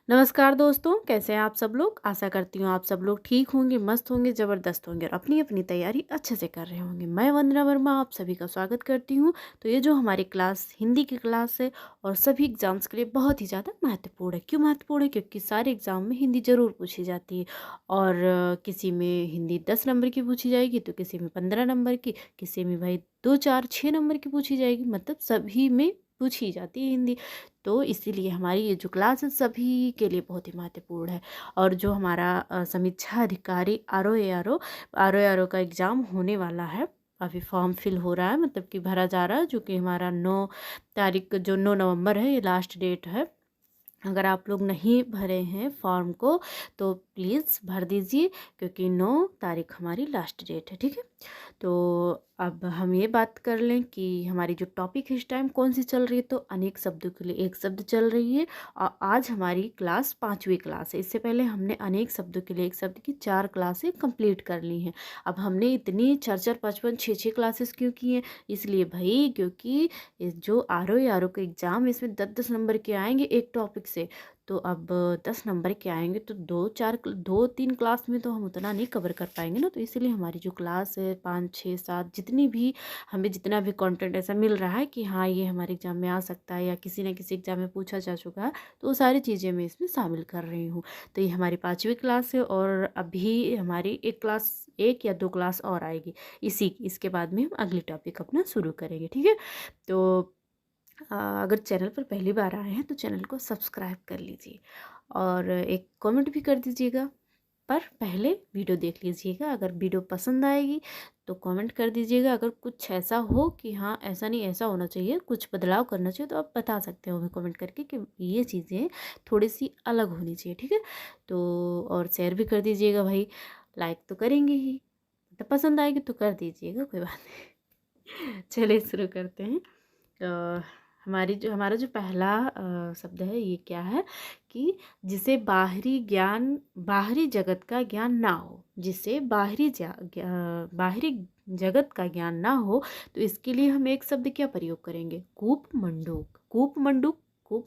नमस्कार दोस्तों, कैसे हैं आप सब लोग। आशा करती हूँ आप सब लोग ठीक होंगे, मस्त होंगे, ज़बरदस्त होंगे और अपनी अपनी तैयारी अच्छे से कर रहे होंगे। मैं वंदना वर्मा आप सभी का स्वागत करती हूँ। तो ये जो हमारी क्लास हिंदी की क्लास है और सभी एग्ज़ाम्स के लिए बहुत ही ज़्यादा महत्वपूर्ण है। क्यों महत्वपूर्ण है? क्योंकि सारे एग्ज़ाम में हिंदी ज़रूर पूछी जाती है और किसी में हिंदी 10 नंबर की पूछी जाएगी तो किसी में 15 नंबर की, किसी में भाई 2 4 6 नंबर की पूछी जाएगी, मतलब सभी में पूछी जाती है हिंदी। तो इसीलिए हमारी ये जो क्लास है सभी के लिए बहुत ही महत्वपूर्ण है। और जो हमारा समीक्षा अधिकारी आर ओ का एग्ज़ाम होने वाला है, अभी फॉर्म फिल हो रहा है, मतलब कि भरा जा रहा है, जो कि हमारा 9 तारीख, जो 9 नवंबर है, ये लास्ट डेट है। अगर आप लोग नहीं भरे हैं फॉर्म को तो प्लीज़ भर दीजिए, क्योंकि 9 तारीख हमारी लास्ट डेट है। ठीक है, तो अब हम ये बात कर लें कि हमारी जो टॉपिक है इस टाइम कौन सी चल रही है। तो अनेक शब्दों के लिए एक शब्द चल रही है और आज हमारी क्लास 5वीं क्लास है। इससे पहले हमने अनेक शब्दों के लिए एक शब्द की 4 क्लासें कंप्लीट कर ली हैं। अब हमने इतनी 4 4 5 5 6 6 क्लासेस क्यों की हैं? इसलिए भाई, क्योंकि जो आर ओ के एग्ज़ाम इसमें 10 10 नंबर के आएंगे एक टॉपिक से। तो अब 10 नंबर के आएंगे तो 2 3 क्लास में तो हम उतना नहीं कवर कर पाएंगे ना। तो इसीलिए हमारी जो क्लास है 5 6 7 जितनी भी हमें जितना भी कंटेंट ऐसा मिल रहा है कि हाँ ये हमारे एग्ज़ाम में आ सकता है या किसी न किसी एग्ज़ाम में पूछा जा चुका है, तो वो सारी चीज़ें मैं इसमें शामिल कर रही हूँ। तो ये हमारी 5वीं क्लास है और अभी हमारी एक या दो क्लास और आएगी। इसके बाद में हम अगली टॉपिक अपना शुरू करेंगे। ठीक है, तो अगर चैनल पर पहली बार आए हैं तो चैनल को सब्सक्राइब कर लीजिए और एक कमेंट भी कर दीजिएगा। पर पहले वीडियो देख लीजिएगा, अगर वीडियो पसंद आएगी तो कमेंट कर दीजिएगा। अगर कुछ ऐसा हो कि हाँ ऐसा नहीं ऐसा होना चाहिए, कुछ बदलाव करना चाहिए, तो आप बता सकते हो हमें कमेंट करके कि ये चीज़ें थोड़ी सी अलग होनी चाहिए। ठीक है, तो और शेयर भी कर दीजिएगा भाई, लाइक तो करेंगे ही, तो पसंद आएगी तो कर दीजिएगा, कोई बात नहीं। चलिए शुरू करते हैं। हमारा जो पहला शब्द है ये क्या है कि जिसे बाहरी जगत का ज्ञान ना हो, जिसे बाहरी जगत का ज्ञान ना हो, तो इसके लिए हम एक शब्द क्या प्रयोग करेंगे? कूप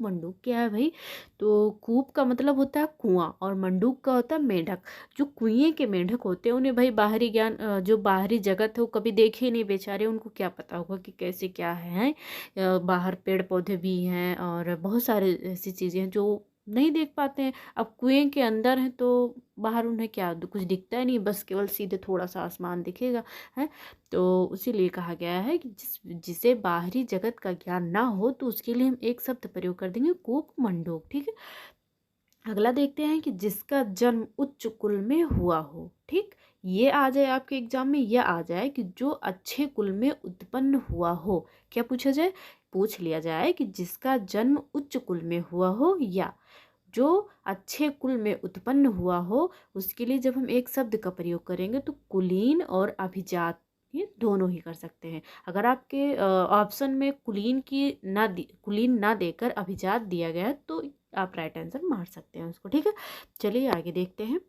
मंडूक क्या है भाई? तो कूप का मतलब होता है कुआं और मंडूक का होता है मेंढक। जो कुएं के मेंढक होते हैं उन्हें भाई बाहरी ज्ञान, जो बाहरी जगत है वो कभी देखे नहीं बेचारे, उनको क्या पता होगा कि कैसे क्या है। बाहर पेड़ पौधे भी हैं और बहुत सारे ऐसी चीज़ें हैं जो नहीं देख पाते हैं। अब कुएं के अंदर हैं तो बाहर उन्हें क्या कुछ दिखता ही नहीं, बस केवल सीधे थोड़ा सा आसमान दिखेगा है। तो इसीलिए कहा गया है कि जिसे बाहरी जगत का ज्ञान ना हो तो उसके लिए हम एक शब्द प्रयोग कर देंगे, कूप मंडूक। ठीक है, अगला देखते हैं कि जिसका जन्म उच्च कुल में हुआ हो। ठीक, ये आ जाए आपके एग्जाम में, यह आ जाए कि जो अच्छे कुल में उत्पन्न हुआ हो। क्या पूछा जाए? पूछ लिया जाए कि जिसका जन्म उच्च कुल में हुआ हो या जो अच्छे कुल में उत्पन्न हुआ हो। उसके लिए जब हम एक शब्द का प्रयोग करेंगे तो कुलीन और अभिजात, ये दोनों ही कर सकते हैं। अगर आपके ऑप्शन में कुलीन ना देकर अभिजात दिया गया है तो आप राइट आंसर मार सकते हैं उसको। ठीक है, चलिए आगे देखते हैं।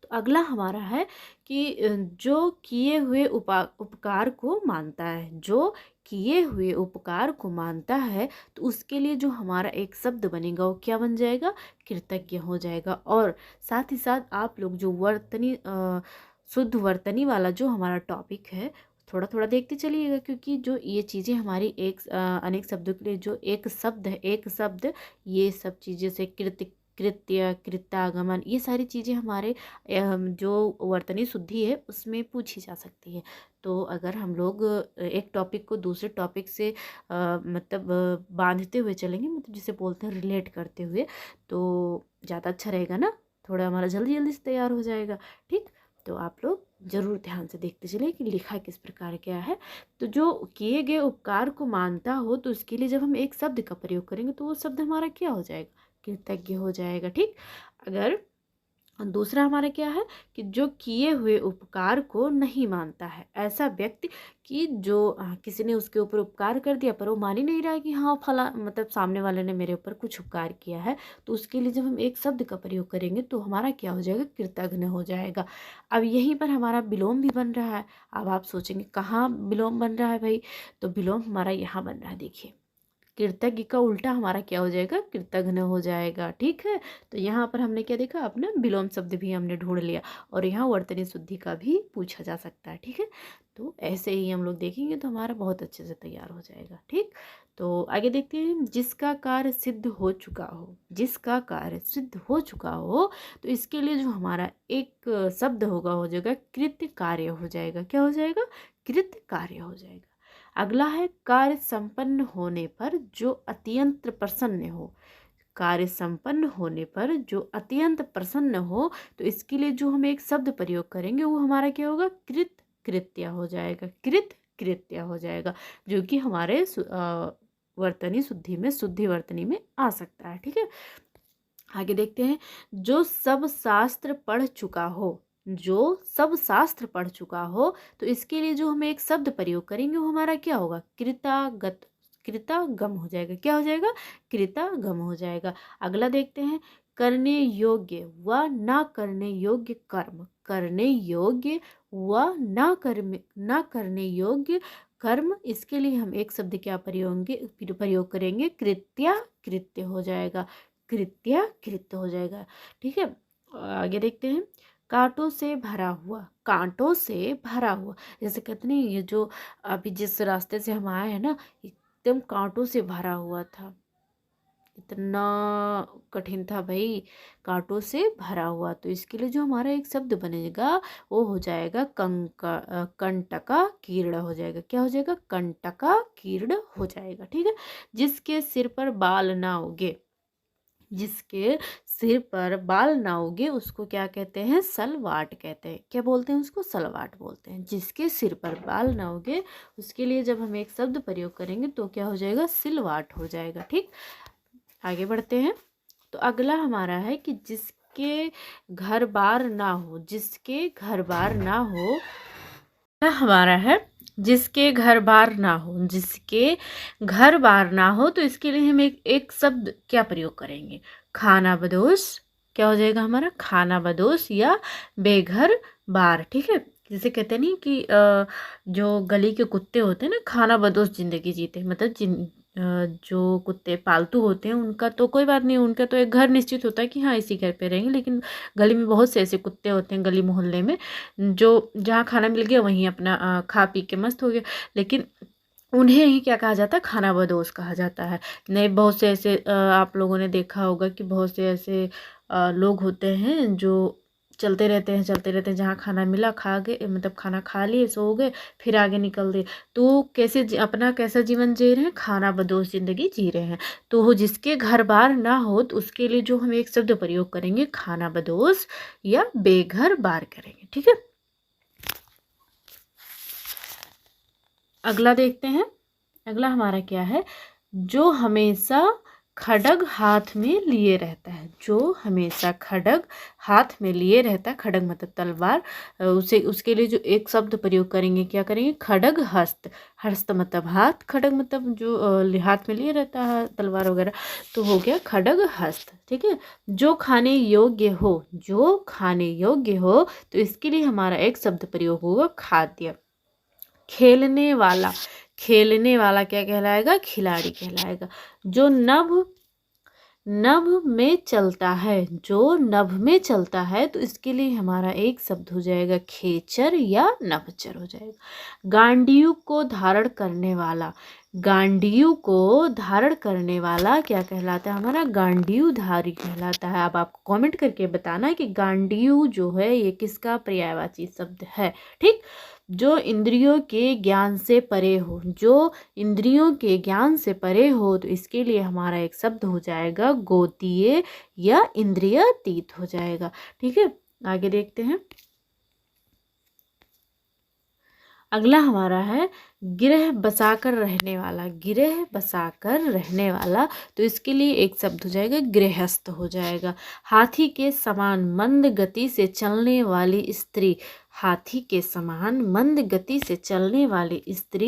तो अगला हमारा है कि जो किए हुए उपकार को मानता है, जो किए हुए उपकार को मानता है, तो उसके लिए जो हमारा एक शब्द बनेगा वो क्या बन जाएगा? कृतज्ञ हो जाएगा। और साथ ही साथ आप लोग जो शुद्ध वर्तनी वाला जो हमारा टॉपिक है थोड़ा थोड़ा देखते चलिएगा, क्योंकि जो ये चीज़ें हमारी अनेक शब्दों के लिए जो एक शब्द है, एक शब्द, ये सब चीज़ें से कृत्य, कृत्यागमन, ये सारी चीज़ें हमारे जो वर्तनी शुद्धि है उसमें पूछी जा सकती है। तो अगर हम लोग एक टॉपिक को दूसरे टॉपिक से मतलब बांधते हुए चलेंगे, मतलब जिसे बोलते हैं रिलेट करते हुए, तो ज़्यादा अच्छा रहेगा ना, थोड़ा हमारा जल्दी जल्दी से तैयार हो जाएगा। ठीक, तो आप लोग ज़रूर ध्यान से देखते चलिए कि लिखा किस प्रकार क्या है। तो जो किए गए उपकार को मानता हो, तो उसके लिए जब हम एक शब्द का प्रयोग करेंगे तो वो शब्द हमारा क्या हो जाएगा? कृतज्ञ हो जाएगा। ठीक, अगर दूसरा हमारा क्या है कि जो किए हुए उपकार को नहीं मानता है, ऐसा व्यक्ति कि जो किसी ने उसके ऊपर उपकार कर दिया पर वो मान ही नहीं रहा है कि हाँ फला, मतलब सामने वाले ने मेरे ऊपर कुछ उपकार किया है, तो उसके लिए जब हम एक शब्द का प्रयोग करेंगे तो हमारा क्या हो जाएगा? कृतज्ञ हो जाएगा। अब यहीं पर हमारा विलोम भी बन रहा है। अब आप सोचेंगे कहाँ विलोम बन रहा है भाई? तो विलोम हमारा यहाँ बन रहा है, देखिए कृतज्ञ का उल्टा हमारा क्या हो जाएगा, कृतघ्न हो जाएगा। ठीक है, तो यहाँ पर हमने क्या देखा, अपना विलोम शब्द भी हमने ढूंढ लिया और यहाँ वर्तनी शुद्धि का भी पूछा जा सकता है। ठीक है, तो ऐसे ही हम लोग देखेंगे तो हमारा बहुत अच्छे से तैयार हो जाएगा। ठीक, तो आगे देखते हैं, जिसका कार्य सिद्ध हो चुका हो, जिसका कार्य सिद्ध हो चुका हो, तो इसके लिए जो हमारा एक शब्द होगा हो जाएगा कृत्य कार्य हो जाएगा। क्या हो जाएगा, कृत्य कार्य हो जाएगा। अगला है कार्य संपन्न होने पर जो अत्यंत प्रसन्न हो, कार्य संपन्न होने पर जो अत्यंत प्रसन्न हो, तो इसके लिए जो हम एक शब्द प्रयोग करेंगे वो हमारा क्या होगा, कृत कृत्य हो जाएगा, कृत कृत्य हो जाएगा, जो कि हमारे वर्तनी शुद्धि में, शुद्धि वर्तनी में आ सकता है। ठीक है, आगे देखते हैं, जो सब शास्त्र पढ़ चुका हो, जो सब शास्त्र पढ़ चुका हो, तो इसके लिए जो हम एक शब्द प्रयोग करेंगे वो हमारा क्या होगा, कृतागत, कृतागम हो जाएगा। क्या हो जाएगा, कृतागम हो जाएगा। अगला देखते हैं, करने योग्य व ना करने योग्य कर्म, करने योग्य व ना करने योग्य कर्म, इसके लिए हम एक शब्द क्या प्रयोग करेंगे, कृत्या कृत्य हो जाएगा, कृत्या कृत्य हो जाएगा। ठीक है, आगे देखते हैं, कांटों से भरा हुआ, कांटों से भरा हुआ, जैसे कहते नहीं, ये जो अभी जिस रास्ते से हम आए हैं ना, एकदम कांटों से भरा हुआ था, इतना कठिन था भाई, कांटों से भरा हुआ। तो इसके लिए जो हमारा एक शब्द बनेगा वो हो जाएगा कंटका कीर्ण हो जाएगा। क्या हो जाएगा, कंटका कीर्ण हो जाएगा। ठीक है, जिसके सिर पर बाल ना उगे, जिसके सिर पर बाल ना उगे उसको क्या कहते हैं, सलवाट कहते हैं। क्या बोलते हैं उसको, सलवाट बोलते हैं। जिसके सिर पर बाल ना उगे उसके लिए जब हम एक शब्द प्रयोग करेंगे तो क्या हो जाएगा, सिलवाट हो जाएगा। ठीक, आगे बढ़ते हैं, तो अगला हमारा है कि जिसके घर बार ना हो, जिसके घर बार ना हो, हमारा है जिसके घर बार ना हो, जिसके घर बार ना हो, तो इसके लिए हम एक शब्द क्या प्रयोग करेंगे, खाना बदोश। क्या हो जाएगा हमारा, खाना बदोश या बेघर बार। ठीक है, जैसे कहते नहीं कि जो गली के कुत्ते होते हैं ना, खाना बदोश जिंदगी जीते, मतलब जो कुत्ते पालतू होते हैं उनका तो कोई बात नहीं, उनका तो एक घर निश्चित होता है कि हाँ इसी घर पे रहेंगे, लेकिन गली में बहुत से ऐसे कुत्ते होते हैं, गली मोहल्ले में, जो जहाँ खाना मिल गया वहीं अपना खा पी के मस्त हो गया, लेकिन उन्हें ही क्या कहा जाता है, खाना बदोश कहा जाता है। नहीं, बहुत से ऐसे आप लोगों ने देखा होगा कि बहुत से ऐसे लोग होते हैं जो चलते रहते हैं, चलते रहते हैं, जहाँ खाना मिला खा गए, मतलब खाना खा लिए, सो गए, फिर आगे निकल गए, तो कैसे अपना कैसा जीवन जी रहे हैं, खाना बदोश जिंदगी जी रहे हैं। तो जिसके घर बार ना हो, तो उसके लिए जो हम एक शब्द प्रयोग करेंगे, खाना बदोश या बेघर बार करेंगे। ठीक है, अगला देखते हैं, अगला हमारा क्या है, जो हमेशा खड्ग हाथ में लिए रहता है, जो हमेशा खड्ग हाथ में लिए रहता है, खड्ग मतलब तलवार, उसे उसके लिए जो एक शब्द प्रयोग करेंगे, क्या करेंगे, खड्ग हस्त, हस्त मतलब हाथ, खड्ग मतलब जो हाथ में लिए रहता है तलवार वगैरह, तो हो गया खड्ग हस्त। ठीक है, जो खाने योग्य हो, जो खाने योग्य हो, तो इसके लिए हमारा एक शब्द प्रयोग होगा, खाद्य। खेलने वाला, खेलने वाला क्या कहलाएगा, खिलाड़ी कहलाएगा। जो नभ नभ में चलता है, जो नभ में चलता है, तो इसके लिए हमारा एक शब्द हो जाएगा, खेचर या नभचर हो जाएगा। गांडीव को धारण करने वाला, गांडीव को धारण करने वाला क्या कहलाता है, हमारा गांडीव धारी कहलाता है। अब आपको कमेंट करके बताना है कि गांडीव जो है ये किसका पर्यायवाची शब्द है। ठीक, जो इंद्रियों के ज्ञान से परे हो, जो इंद्रियों के ज्ञान से परे हो, तो इसके लिए हमारा एक शब्द हो जाएगा, गोतीय या इंद्रियातीत हो जाएगा। ठीक है, आगे देखते हैं, अगला हमारा है गिरह बसाकर रहने वाला, गिरह बसाकर रहने वाला, तो इसके लिए एक शब्द हो जाएगा, गृहस्थ हो जाएगा। हाथी के समान मंद गति से चलने वाली स्त्री, हाथी के समान मंद गति से चलने वाली स्त्री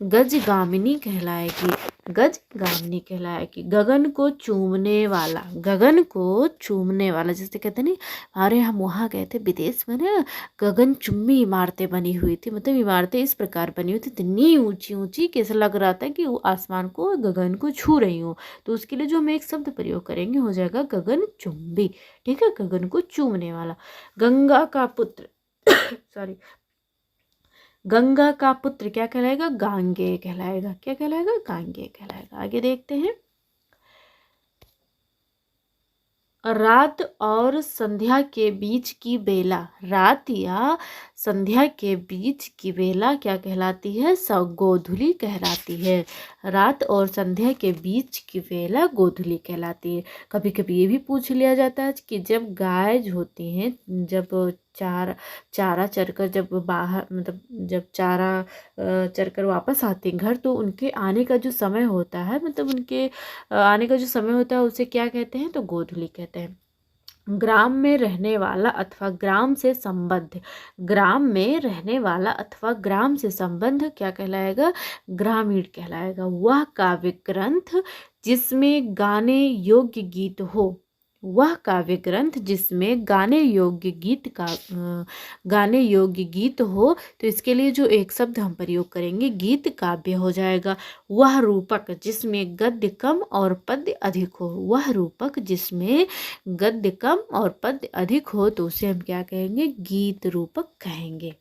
गजगामिनी कहलाएगी, गजगामिनी कहलाएगी। गगन को चूमने वाला, गगन को चूमने वाला, जैसे कहते नहीं, अरे हम वहाँ गए थे विदेश में ना, गगन चुम्बी इमारतें बनी हुई थी, मतलब इमारतें इस प्रकार बनी हुई थी, इतनी ऊंची ऊंची कि ऐसा लग रहा था कि वो आसमान को, गगन को छू रही हूँ। तो उसके लिए जो हम एक शब्द प्रयोग करेंगे हो जाएगा गगन चुंबी। ठीक है, गगन को चूमने वाला। गंगा का पुत्र सॉरी, गंगा का पुत्र क्या कहलाएगा? गांगेय कहलाएगा। क्या कहलाएगा? गांगेय कहलाएगा। आगे देखते हैं। रात और संध्या के बीच की बेला, रात या संध्या के बीच की बेला क्या कहलाती है? गोधूली कहलाती है। रात और संध्या के बीच की बेला गोधूली कहलाती है। कभी कभी ये भी पूछ लिया जाता है कि जब गाय जो होती हैं, जब चारा चरकर जब बाहर, मतलब जब चारा चरकर वापस आते हैं घर, तो उनके आने का जो समय होता है, मतलब उनके आने का जो समय होता है उसे क्या कहते हैं? तो गोधूली कहते हैं। ग्राम में रहने वाला अथवा ग्राम से संबद्ध, ग्राम में रहने वाला अथवा ग्राम से संबंध क्या कहलाएगा? ग्रामीण कहलाएगा। वह काव्य ग्रंथ जिसमें गाने योग्य गीत हो, वह काव्य ग्रंथ जिसमें गाने योग्य गीत हो। तो इसके लिए जो एक शब्द हम प्रयोग करेंगे गीत काव्य हो जाएगा। वह रूपक जिसमें गद्य कम और पद्य अधिक हो, वह रूपक जिसमें गद्य कम और पद्य अधिक हो, तो उसे हम क्या कहेंगे? गीत रूपक कहेंगे।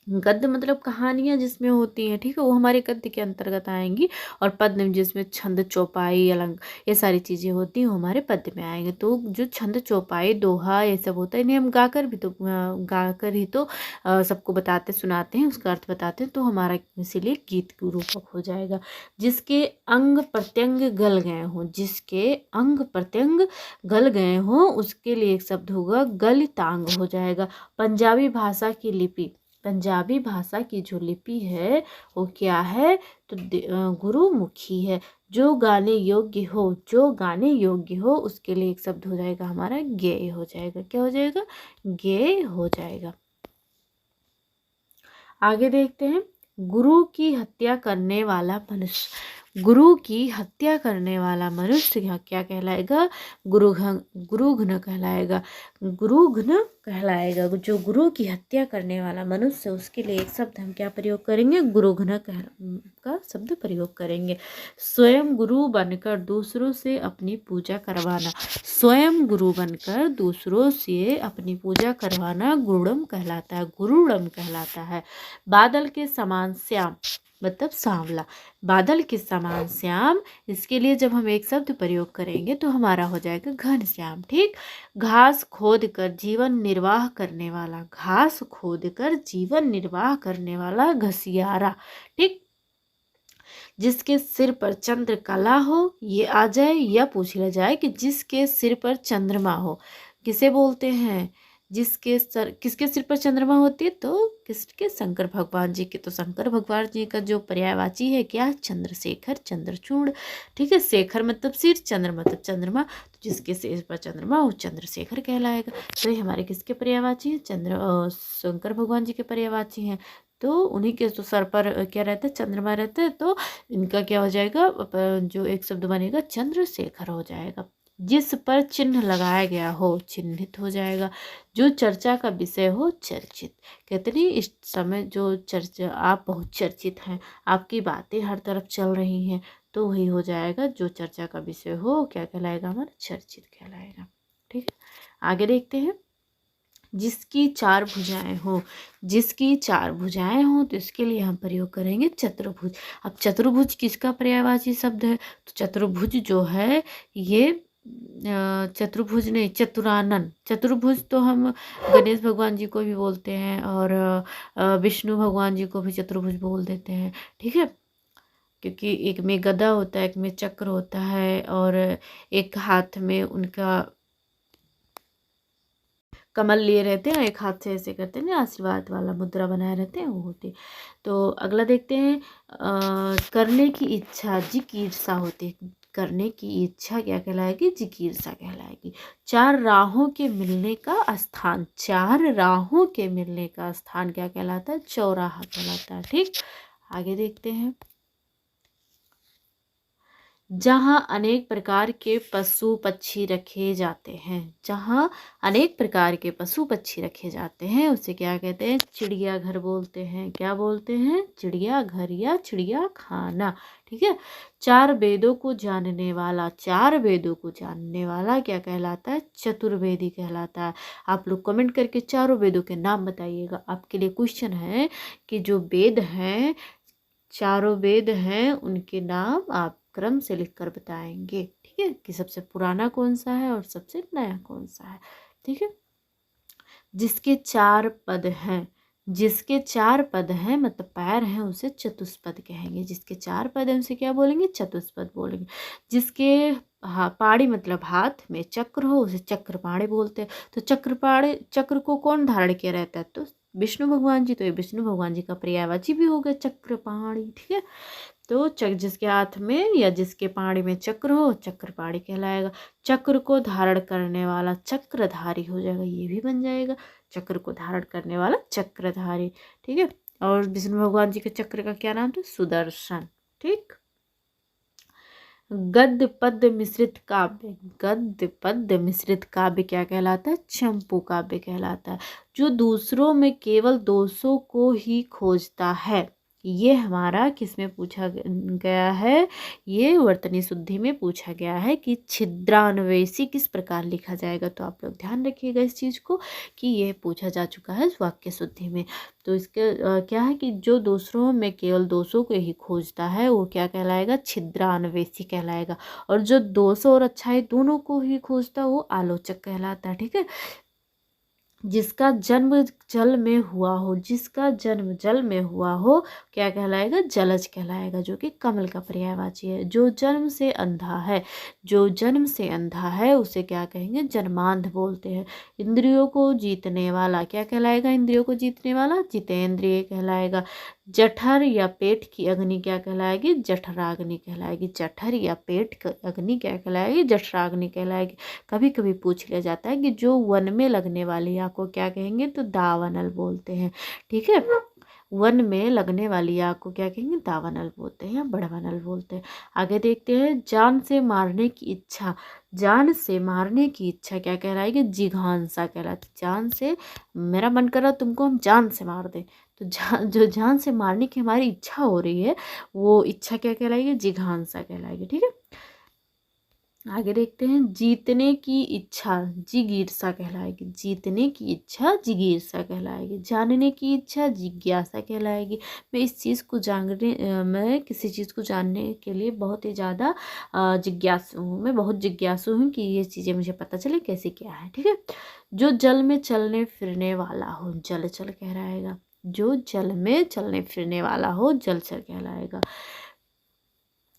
गद्य मतलब कहानियाँ जिसमें होती हैं, ठीक है, वो हमारे गद्य के अंतर्गत आएंगी। और पद्य जिसमें छंद, चौपाई, अलंग, ये सारी चीज़ें होती हैं वो हमारे पद्य में आएंगे। तो जो छंद, चौपाई, दोहा ये सब होता है, इन्हें हम गाकर ही तो सबको बताते सुनाते हैं, उसका अर्थ बताते हैं। तो हमारा इसीलिए गीत रूपक हो जाएगा। जिसके अंग प्रत्यंग गल गए हों, जिसके अंग प्रत्यंग गल गए हों, उसके लिए एक शब्द होगा गलितांग हो जाएगा। पंजाबी भाषा की लिपि, पंजाबी भाषा की जो लिपि है वो क्या है? तो गुरुमुखी है। जो गाने योग्य हो, जो गाने योग्य हो, उसके लिए एक शब्द हो जाएगा हमारा गेय हो जाएगा। क्या हो जाएगा? गेय हो जाएगा। आगे देखते हैं। गुरु की हत्या करने वाला मनुष्य, गुरु की हत्या करने वाला मनुष्य क्या कहलाएगा? गुरुघ्न कहलाएगा। गुरुघ्न कहलाएगा। जो गुरु की हत्या करने वाला मनुष्य, उसके लिए एक शब्द हम क्या प्रयोग करेंगे? गुरुघ्न का शब्द प्रयोग करेंगे। स्वयं गुरु बनकर दूसरों से अपनी पूजा करवाना, स्वयं गुरु बनकर दूसरों से अपनी पूजा करवाना गुरुड़म कहलाता है, गुरुड़म कहलाता है। बादल के समान श्याम मतलब सांवला, बादल के समान श्याम, इसके लिए जब हम एक शब्द प्रयोग करेंगे तो हमारा हो जाएगा घनश्याम। ठीक। घास खोद कर जीवन निर्वाह करने वाला, घास खोद कर जीवन निर्वाह करने वाला घसियारा। ठीक। जिसके सिर पर चंद्रकला हो, ये आ जाए या पूछ लिया जाए कि जिसके सिर पर चंद्रमा हो किसे बोलते हैं? किसके सिर पर चंद्रमा होती है? तो किसके? शंकर भगवान जी के। तो शंकर भगवान जी का जो पर्यायवाची है क्या? चंद्रशेखर, चंद्रचूड़। ठीक है, शेखर मतलब सिर, चंद्र मतलब चंद्रमा, तो जिसके सिर पर चंद्रमा वो चंद्रशेखर कहलाएगा। तो ये हमारे किसके पर्यायवाची है? शंकर भगवान जी के पर्यायवाची हैं। तो उन्हीं के तो सर पर क्या रहता है? चंद्रमा रहता है। तो इनका क्या हो जाएगा? जो एक शब्द बनेगा चंद्रशेखर हो जाएगा। जिस पर चिन्ह लगाया गया हो, चिन्हित हो जाएगा। जो चर्चा का विषय हो, चर्चित। कहते नहीं इस समय जो चर्चा, आप बहुत चर्चित हैं, आपकी बातें हर तरफ चल रही हैं, तो वही हो जाएगा जो चर्चा का विषय हो, क्या कहलाएगा? हमारा चर्चित कहलाएगा। ठीक है, आगे देखते हैं। जिसकी चार भुजाएं हो, जिसकी चार भुजाएं हो, तो इसके लिए हम प्रयोग करेंगे चतुर्भुज। अब चतुर्भुज किसका पर्यायवाची शब्द है? तो चतुर्भुज जो है ये चतुर्भुज नहीं, चतुरानन। चतुर्भुज तो हम गणेश भगवान जी को भी बोलते हैं और विष्णु भगवान जी को भी चतुर्भुज बोल देते हैं। ठीक है, क्योंकि एक में गदा होता है, एक में चक्र होता है, और एक हाथ में उनका कमल लिए रहते हैं, एक हाथ से ऐसे करते हैं ना, आशीर्वाद वाला मुद्रा बनाए रहते हैं, वो होते। तो अगला देखते हैं। करने की इच्छा जिकीर्षा होती है। करने की इच्छा क्या कहलाएगी? जिकीर्षा कहलाएगी। चार राहों के मिलने का स्थान, चार राहों के मिलने का स्थान क्या कहलाता है? चौराहा कहलाता है। ठीक, आगे देखते हैं। जहाँ अनेक प्रकार के पशु पक्षी रखे जाते हैं। जहाँ अनेक प्रकार के पशु पक्षी रखे जाते हैं उसे क्या कहते हैं? चिड़ियाघर बोलते हैं। क्या बोलते हैं? चिड़ियाघर या चिड़िया खाना। ठीक है। चार वेदों को जानने वाला, चार वेदों को जानने वाला क्या कहलाता है? चतुर्वेदी कहलाता है। आप लोग कमेंट करके चारों वेदों के नाम बताइएगा। आपके लिए क्वेश्चन है कि जो वेद हैं, चारों वेद हैं, उनके नाम आप क्रम से लिखकर बताएंगे। ठीक है, कि सबसे पुराना कौन सा है और सबसे नया कौन सा है। ठीक है। जिसके चार पद हैं, जिसके चार पद हैं मतलब पैर हैं, उसे चतुष्पद कहेंगे। जिसके चार पद हैं उसे क्या बोलेंगे? चतुष्पद बोलेंगे। जिसके पाड़ी मतलब हाथ में चक्र हो उसे चक्रपाणी बोलते हैं। तो चक्रपाणी, चक्र को कौन धारण किया रहता है? तो विष्णु भगवान जी। तो ये विष्णु भगवान जी का पर्यायवाची भी हो गया चक्रपाणी। ठीक है। तो जिसके हाथ में या जिसके पाणी में चक्र हो चक्रपाणी कहलाएगा। चक्र को धारण करने वाला चक्रधारी हो जाएगा, ये भी बन जाएगा। चक्र को धारण करने वाला चक्रधारी। ठीक है। और विष्णु भगवान जी के चक्र का क्या नाम था? सुदर्शन। ठीक। गद्य पद्य मिश्रित काव्य, गद्य पद्य मिश्रित काव्य क्या कहलाता है? चंपू काव्य कहलाता है। जो दूसरों में केवल दोषों को ही खोजता है। ये हमारा किस में पूछा गया है? ये वर्तनी शुद्धि में पूछा गया है कि छिद्रान्वेषी किस प्रकार लिखा जाएगा। तो आप लोग ध्यान रखिएगा इस चीज को कि यह पूछा जा चुका है वाक्य शुद्धि में। तो इसके क्या है कि जो दूसरों में केवल दोषों को ही खोजता है वो क्या कहलाएगा? छिद्रान्वेषी कहलाएगा। और जो दोष और अच्छाई दोनों को ही खोजता है वो आलोचक कहलाता है। ठीक है। जिसका जन्म जल में हुआ हो, जिसका जन्म जल में हुआ हो क्या कहलाएगा? जलज कहलाएगा, जो कि कमल का पर्यायवाची है। जो जन्म से अंधा है, जो जन्म से अंधा है उसे क्या कहेंगे? जन्मांध बोलते हैं। इंद्रियों को जीतने वाला क्या कहलाएगा? इंद्रियों को जीतने वाला जितेंद्रिय कहलाएगा। जठर या पेट की अग्नि क्या कहलाएगी? जठराग्नि कहलाएगी। जठर या पेट की अग्नि क्या कहलाएगी? जठराग्नि कहलाएगी। कभी कभी पूछ लिया जाता है कि जो वन में लगने वाली आग को क्या कहेंगे? तो दावानल बोलते हैं। ठीक है। वन में लगने वाली आग को क्या कहेंगे? दावानल बोलते हैं या बड़वानल बोलते हैं। आगे देखते हैं। जान से मारने की इच्छा, जान से मारने की इच्छा क्या कहलाएगी? जिघांसा कहलाती। जान से, मेरा मन कर रहा तुमको हम जान से मार दें, तो जो जान से मारने की हमारी इच्छा हो रही है वो इच्छा क्या कहलाएगी? जिघांसा कहलाएगी। ठीक है। आगे देखते हैं। जीतने की इच्छा जिगीर्षा कहलाएगी। जीतने की इच्छा जिगीर्षा कहलाएगी। जानने की इच्छा जिज्ञासा कहलाएगी। मैं इस चीज़ को जानने, मैं किसी चीज़ को जानने के लिए बहुत ही ज़्यादा जिज्ञासु हूँ। मैं बहुत जिज्ञासु हूँ कि ये चीज़ें मुझे पता चले कैसे क्या है। ठीक है। जो जल में चलने फिरने वाला हो जलचर कहलाएगा। जो जल में चलने फिरने वाला हो जलचर कहलाएगा।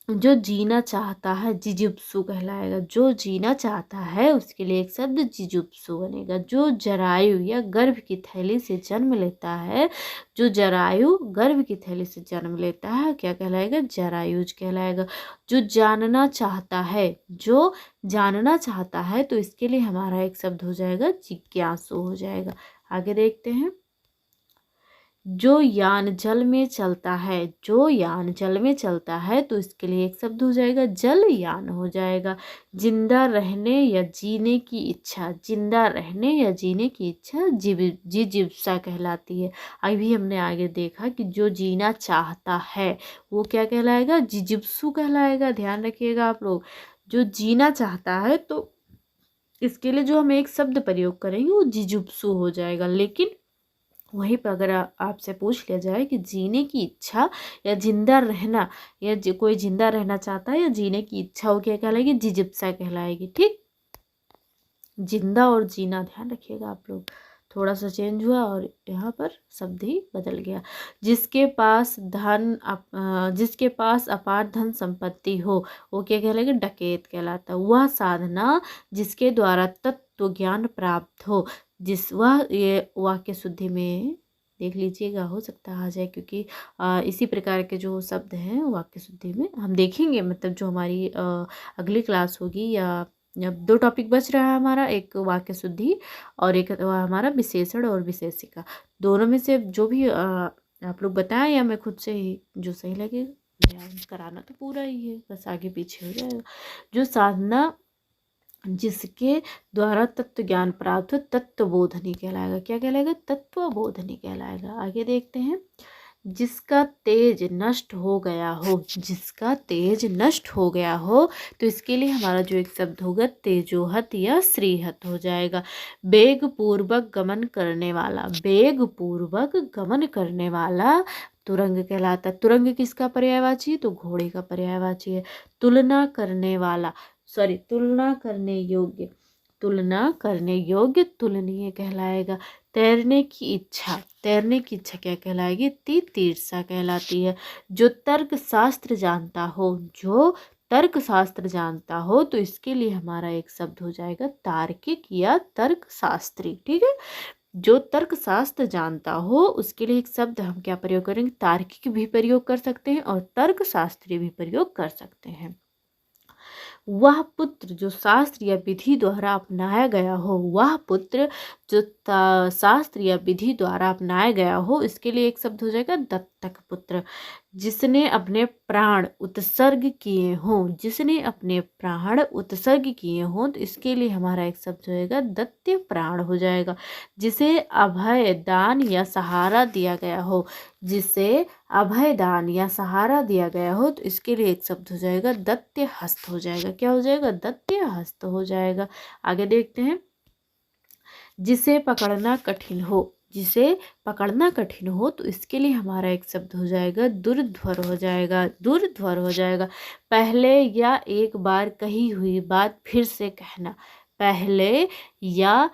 जो जीना चाहता है जिजुप्सु कहलाएगा। जो जीना चाहता है उसके लिए एक शब्द जिजुप्सु बनेगा। जो जरायु या गर्भ की थैली से जन्म लेता है, जो जरायु गर्भ की थैली से जन्म लेता है क्या कहलाएगा? जरायुज कहलाएगा। जो जानना चाहता है, जो जानना चाहता है तो इसके लिए हमारा एक शब्द हो जाएगा जिज्ञासु हो जाएगा। आगे देखते हैं। जो यान जल में चलता है, जो यान जल में चलता है तो इसके लिए एक शब्द हो जाएगा जल यान हो जाएगा। जिंदा रहने या जीने की इच्छा, जिंदा रहने या जीने की इच्छा जिजीविका कहलाती है। अभी हमने आगे देखा कि जो जीना चाहता है वो क्या कहलाएगा? जिजिप्सु कहलाएगा। ध्यान रखिएगा आप लोग। जो जीना चाहता है तो इसके लिए जो हम एक शब्द प्रयोग करेंगे वो जिजुप्सु हो जाएगा। लेकिन वहीं पर अगर आपसे पूछ लिया जाए कि जीने की इच्छा या जिंदा रहना, या कोई जिंदा रहना चाहता है या जीने की इच्छा हो क्या कहलाएगी? जिजिप्सा कहलाएगी। ठीक। जिंदा और जीना ध्यान रखिएगा आप लोग। थोड़ा सा चेंज हुआ और यहाँ पर शब्द ही बदल गया। जिसके पास जिसके पास अपार धन संपत्ति हो वो क्या कहलाएगा? डकैत कहलाता है। वह साधना जिसके द्वारा तत्व ज्ञान प्राप्त हो, ये वाक्य शुद्धि में देख लीजिएगा, हो सकता है आ जाए, क्योंकि इसी प्रकार के जो शब्द हैं वाक्य शुद्धि में हम देखेंगे। मतलब जो हमारी अगली क्लास होगी, या अब 2 टॉपिक बच रहा है हमारा, एक वाक्य शुद्धि और एक हमारा विशेषण और विशेषिका। दोनों में से जो भी आप लोग बताएं या मैं खुद से ही जो सही लगे ध्यान कराना तो पूरा ही है, बस आगे पीछे हो जाएगा। जो साधना जिसके द्वारा तत्व ज्ञान प्राप्त हो तत्व बोधनी कहलाएगा। क्या कहलाएगा? तत्व बोधनी कहलाएगा। आगे देखते हैं। जिसका तेज नष्ट हो गया हो, जिसका तेज नष्ट हो गया हो, तो इसके लिए हमारा जो एक शब्द होगा तेजोहत या श्रीहत हो जाएगा। वेग पूर्वक गमन करने वाला, वेग पूर्वक गमन करने वाला तुरंग कहलाता है। तुरंग किसका पर्यायवाची है? तो घोड़े का पर्यायवाची है। तुलना करने वाला, सॉरी तुलना करने योग्य, तुलना करने योग्य तुलनीय कहलाएगा। तैरने की इच्छा, तैरने की इच्छा क्या कहलाएगी? तीर्षा कहलाती है। जो तर्क शास्त्र जानता हो, जो तर्क शास्त्र जानता हो, तो इसके लिए हमारा एक शब्द हो जाएगा तार्किक या तर्क शास्त्री। ठीक है, जो तर्क शास्त्र जानता हो उसके लिए एक शब्द हम क्या प्रयोग करेंगे? तार्किक भी प्रयोग कर सकते हैं और तर्क शास्त्री भी प्रयोग कर सकते हैं। वह पुत्र जो शास्त्र या विधि द्वारा अपनाया गया हो, वह पुत्र जो शास्त्र या विधि द्वारा अपनाया गया हो, इसके लिए एक शब्द हो जाएगा दत्तक पुत्र। जिसने अपने प्राण उत्सर्ग किए हों, जिसने अपने प्राण उत्सर्ग किए हों, तो इसके लिए हमारा एक शब्द होएगा दत्त्य प्राण हो जाएगा। जिसे अभय दान या सहारा दिया गया हो, जिसे अभय दान या सहारा दिया गया हो, तो इसके लिए एक शब्द हो जाएगा दत्त्य हस्त हो जाएगा। क्या हो जाएगा? दत्त्य हस्त हो जाएगा। आगे देखते हैं। जिसे पकड़ना कठिन हो, जिसे पकड़ना कठिन हो, तो इसके लिए हमारा एक शब्द हो जाएगा दुर्ध्वर हो जाएगा, दुर्ध्वर हो जाएगा। पहले या एक बार कही हुई बात फिर से कहना, पहले या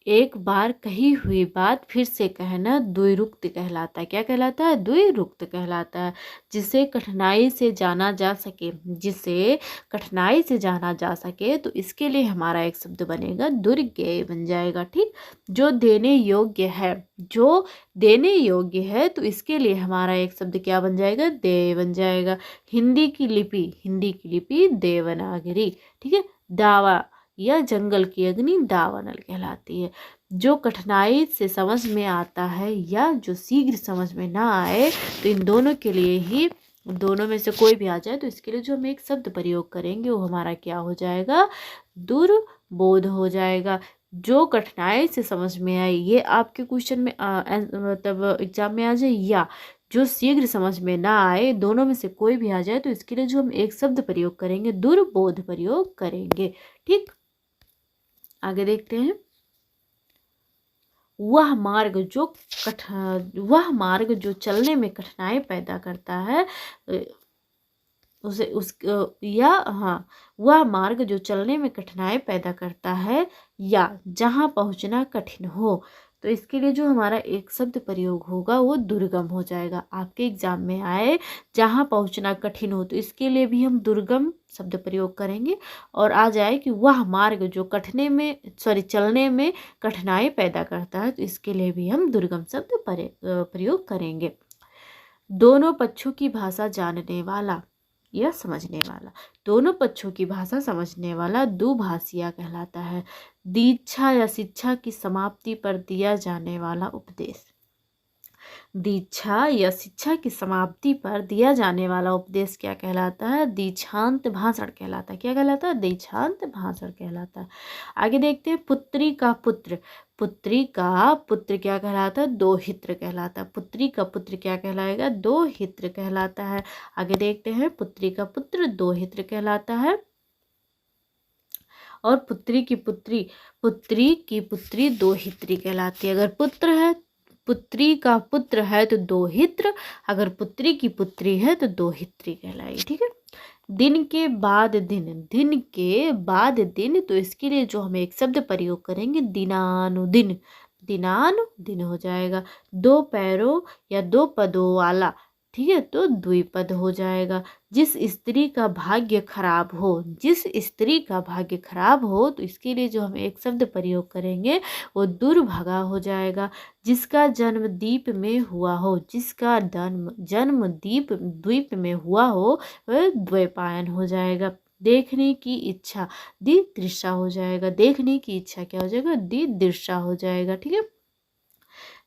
एक बार कही हुई बात फिर से कहना द्विरुक्त कहलाता है। क्या कहलाता है? द्विरुक्त कहलाता है। जिसे कठिनाई से जाना जा सके, जिसे कठिनाई से जाना जा सके, तो इसके लिए हमारा एक शब्द बनेगा दुर्ज्ञेय बन जाएगा। ठीक, जो देने योग्य है, जो देने योग्य है, तो इसके लिए हमारा एक शब्द क्या बन जाएगा? देय बन जाएगा। हिंदी की लिपि, हिंदी की लिपि देवनागरी। ठीक है, दावा या जंगल की अग्नि दावानल कहलाती है। जो कठिनाई से समझ में आता है या जो शीघ्र समझ में ना आए, तो इन दोनों के लिए ही, दोनों में से कोई भी आ जाए, तो इसके लिए जो हम एक शब्द प्रयोग करेंगे वो हमारा क्या हो जाएगा? दुर्बोध हो जाएगा। जो कठिनाई से समझ में आए, ये आपके क्वेश्चन में मतलब एग्जाम में आ जाए, या जो शीघ्र समझ में ना आए, दोनों में से कोई भी आ जाए, तो इसके लिए जो हम एक शब्द प्रयोग करेंगे दुर्बोध प्रयोग करेंगे। ठीक, आगे देखते हैं। वह मार्ग जो चलने में कठिनाई पैदा करता है, उसे उस या हाँ, वह मार्ग जो चलने में कठिनाई पैदा करता है या जहाँ पहुँचना कठिन हो, तो इसके लिए जो हमारा एक शब्द प्रयोग होगा वो दुर्गम हो जाएगा। आपके एग्जाम में आए जहाँ पहुँचना कठिन हो, तो इसके लिए भी हम दुर्गम शब्द प्रयोग करेंगे। और आ जाए कि वह मार्ग जो चलने में कठिनाई पैदा करता है, तो इसके लिए भी हम दुर्गम शब्द प्रयोग करेंगे। दोनों पक्षों की भाषा जानने वाला या समझने वाला, दोनों पक्षों की भाषा समझने वाला दुभाषिया कहलाता है। दीक्षा या शिक्षा की समाप्ति पर दिया जाने वाला उपदेश, दीक्षा या शिक्षा की समाप्ति पर दिया जाने वाला उपदेश क्या कहलाता है? दीक्षांत भाषण कहलाता है। क्या कहलाता है? दीक्षांत भाषण कहलाता है। आगे देखते हैं। पुत्री का पुत्र, पुत्री का पुत्र क्या कहलाता है? दोहित्र कहलाता है। पुत्री का पुत्र क्या कहलाएगा? दोहित्र कहलाता है। आगे देखते हैं। पुत्री का पुत्र दोहित्र कहलाता है। और पुत्री की पुत्री दोहित्री कहलाती है। अगर पुत्री का पुत्र है तो दोहित्र, अगर पुत्री की पुत्री है तो दोहित्री कहलाएगी। ठीक है। दिन के बाद दिन, तो इसके लिए जो हम एक शब्द प्रयोग करेंगे दिनानुदिन, दिनानुदिन हो जाएगा। दो पैरों या दो पदों वाला, ठीक है, तो द्विपद हो जाएगा। जिस स्त्री का भाग्य खराब हो, तो इसके लिए जो हम एक शब्द प्रयोग करेंगे वो दुर्भगा हो जाएगा। जिसका जन्म द्वीप में हुआ हो, जिसका जन्म द्वीप में हुआ हो, वह द्वैपायन हो जाएगा। देखने की इच्छा दिदृशा हो जाएगा। देखने की इच्छा क्या हो जाएगा? दिदृशा हो जाएगा। ठीक है।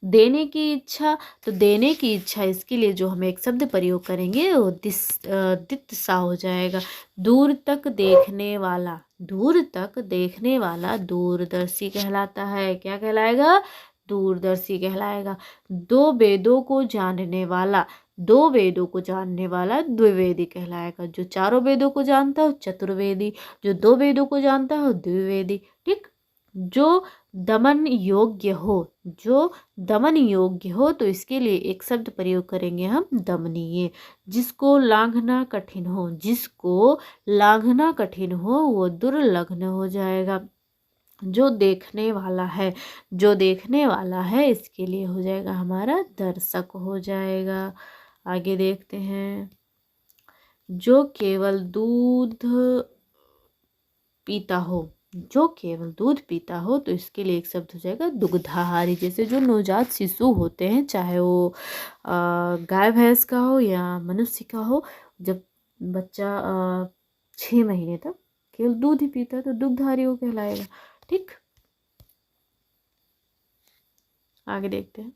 देने की इच्छा, तो देने की इच्छा इसके लिए जो हम एक शब्द प्रयोग करेंगे वो दित सा हो जाएगा। दूर तक देखने वाला, दूर तक देखने वाला दूरदर्शी कहलाता है। क्या कहलाएगा? दूरदर्शी कहलाएगा। दो वेदों को जानने वाला, दो वेदों को जानने वाला द्विवेदी कहलाएगा। जो चारों वेदों को जानता हो चतुर्वेदी, जो दो वेदों को जानता हो द्विवेदी। ठीक। जो दमन योग्य हो, जो दमन योग्य हो, तो इसके लिए एक शब्द प्रयोग करेंगे हम दमनीय। जिसको लांघना कठिन हो, जिसको लांघना कठिन हो वो दुर्लग्न हो जाएगा। जो देखने वाला है, जो देखने वाला है इसके लिए हो जाएगा हमारा दर्शक हो जाएगा। आगे देखते हैं। जो केवल दूध पीता हो, जो केवल दूध पीता हो, तो इसके लिए एक शब्द हो जाएगा दुग्धाहारी। जैसे जो नवजात शिशु होते हैं, चाहे वो गाय भैंस का हो या मनुष्य का हो, जब बच्चा 6 महीने तक केवल दूध ही पीता है तो दुग्धाहारी वो कहलाएगा। ठीक। आगे देखते हैं।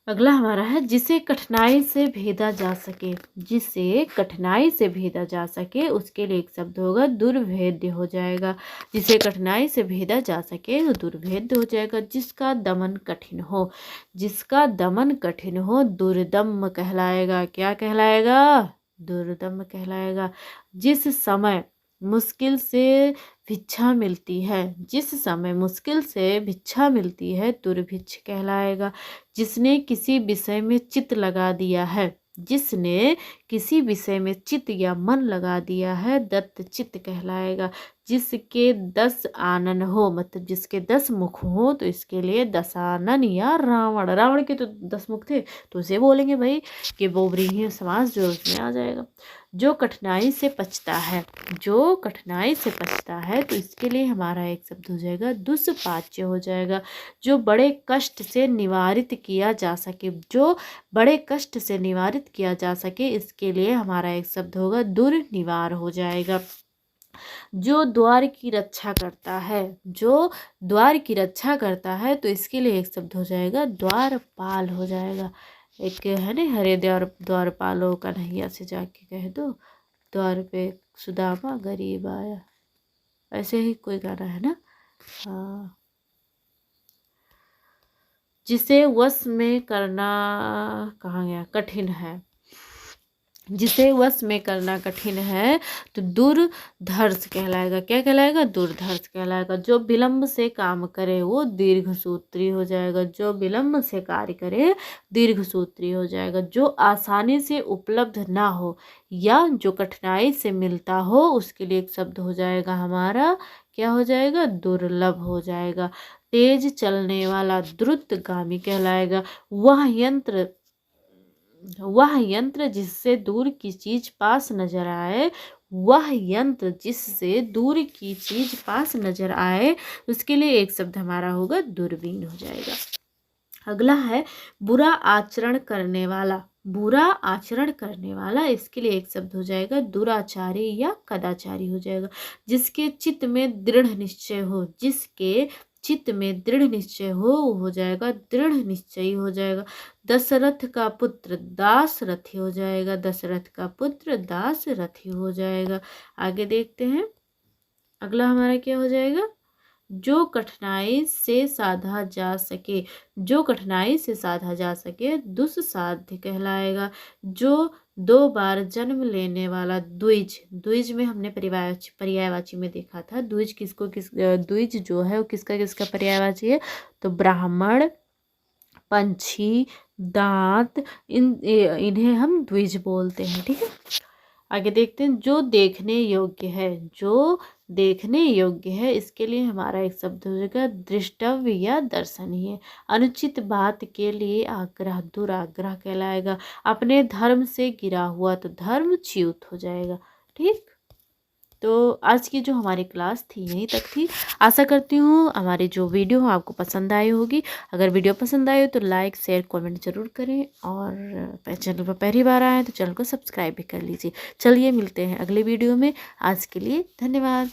अगला हमारा है जिसे कठिनाई से भेदा जा सके, जिसे कठिनाई से भेदा जा सके उसके लिए एक शब्द होगा दुर्भेद्य हो जाएगा। जिसे कठिनाई से भेदा जा सके तो दुर्भेद्य हो जाएगा। जिसका दमन कठिन हो, जिसका दमन कठिन हो दुर्दम्य कहलाएगा। क्या कहलाएगा? दुर्दम्य कहलाएगा। जिस समय मुश्किल से भिक्षा मिलती है, जिस समय मुश्किल से भिक्षा मिलती है दुर्भिक्ष कहलाएगा। जिसने किसी विषय में चित्त लगा दिया है, जिसने किसी विषय में चित्त या मन लगा दिया है दत्त चित्त कहलाएगा। जिसके 10 आनन हो, मतलब जिसके 10 मुख हो, तो इसके लिए दशानन या रावण, रावण के तो 10 मुख थे तो उसे बोलेंगे भाई कि वो व्रीहि समास जो उसमें आ जाएगा। जो कठिनाई से पचता है, जो कठिनाई से पचता है, तो इसके लिए हमारा एक शब्द हो जाएगा दुष्पाच्य हो जाएगा। जो बड़े कष्ट से निवारित किया जा सके, जो बड़े कष्ट से निवारित किया जा सके, इसके लिए हमारा एक शब्द होगा दुर्निवार हो जाएगा। जो द्वार की रक्षा करता है, जो द्वार की रक्षा करता है, तो इसके लिए एक शब्द हो जाएगा द्वारपाल हो जाएगा। एक है ना, हरे द्वारपालो कन्हैया से जाके कह दो, द्वार पे सुदामा गरीब आया, ऐसे ही कोई गाना है ना। हाँ। जिसे वश में करना, कहाँ गया, कठिन है, जिसे वश में करना कठिन है तो दुर्धर्ष कहलाएगा। क्या कहलाएगा? दुर्धर्ष कहलाएगा। जो विलंब से काम करे वो दीर्घ सूत्री हो जाएगा। जो विलंब से कार्य करे दीर्घ सूत्री हो जाएगा। जो आसानी से उपलब्ध ना हो या जो कठिनाई से मिलता हो उसके लिए एक शब्द हो जाएगा हमारा, क्या हो जाएगा? दुर्लभ हो जाएगा। तेज चलने वाला द्रुतगामी कहलाएगा। वह यंत्र जिससे दूर की चीज पास नजर आए, वह यंत्र जिससे दूर की चीज पास नजर आए, उसके लिए एक शब्द हमारा होगा दूरबीन हो जाएगा। अगला है बुरा आचरण करने वाला, बुरा आचरण करने वाला, इसके लिए एक शब्द हो जाएगा दुराचारी या कदाचारी हो जाएगा। जिसके चित्त में दृढ़ निश्चय हो, जिसके चित्त में दृढ़ निश्चय हो जाएगा दृढ़ निश्चयी हो जाएगा। दशरथ का पुत्र दासरथी हो जाएगा, दशरथ का पुत्र दासरथी हो जाएगा। आगे देखते हैं। अगला हमारा क्या हो जाएगा? जो कठिनाई से साधा जा सके, जो कठिनाई से साधा जा सके दुस्साध्य कहलाएगा। जो 2 बार जन्म लेने वाला द्विज, द्विज में हमने पर्यायवाची में देखा था द्विज किसको द्विज जो है वो किसका किसका पर्यायवाची है, तो ब्राह्मण, पंछी, दांत, इन्हें हम द्विज बोलते हैं। ठीक है। आगे देखते हैं। जो देखने योग्य है, जो देखने योग्य है, इसके लिए हमारा एक शब्द हो जाएगा दृष्टव्य या दर्शनीय। अनुचित बात के लिए आग्रह दुराग्रह कहलाएगा। अपने धर्म से गिरा हुआ तो धर्मच्युत हो जाएगा। ठीक। तो आज की जो हमारी क्लास थी यहीं तक थी। आशा करती हूँ हमारी जो वीडियो हो आपको पसंद आई होगी। अगर वीडियो पसंद आई हो तो लाइक शेयर कमेंट जरूर करें, और चैनल पर पहली बार आए तो चैनल को सब्सक्राइब भी कर लीजिए। चलिए मिलते हैं अगले वीडियो में। आज के लिए धन्यवाद।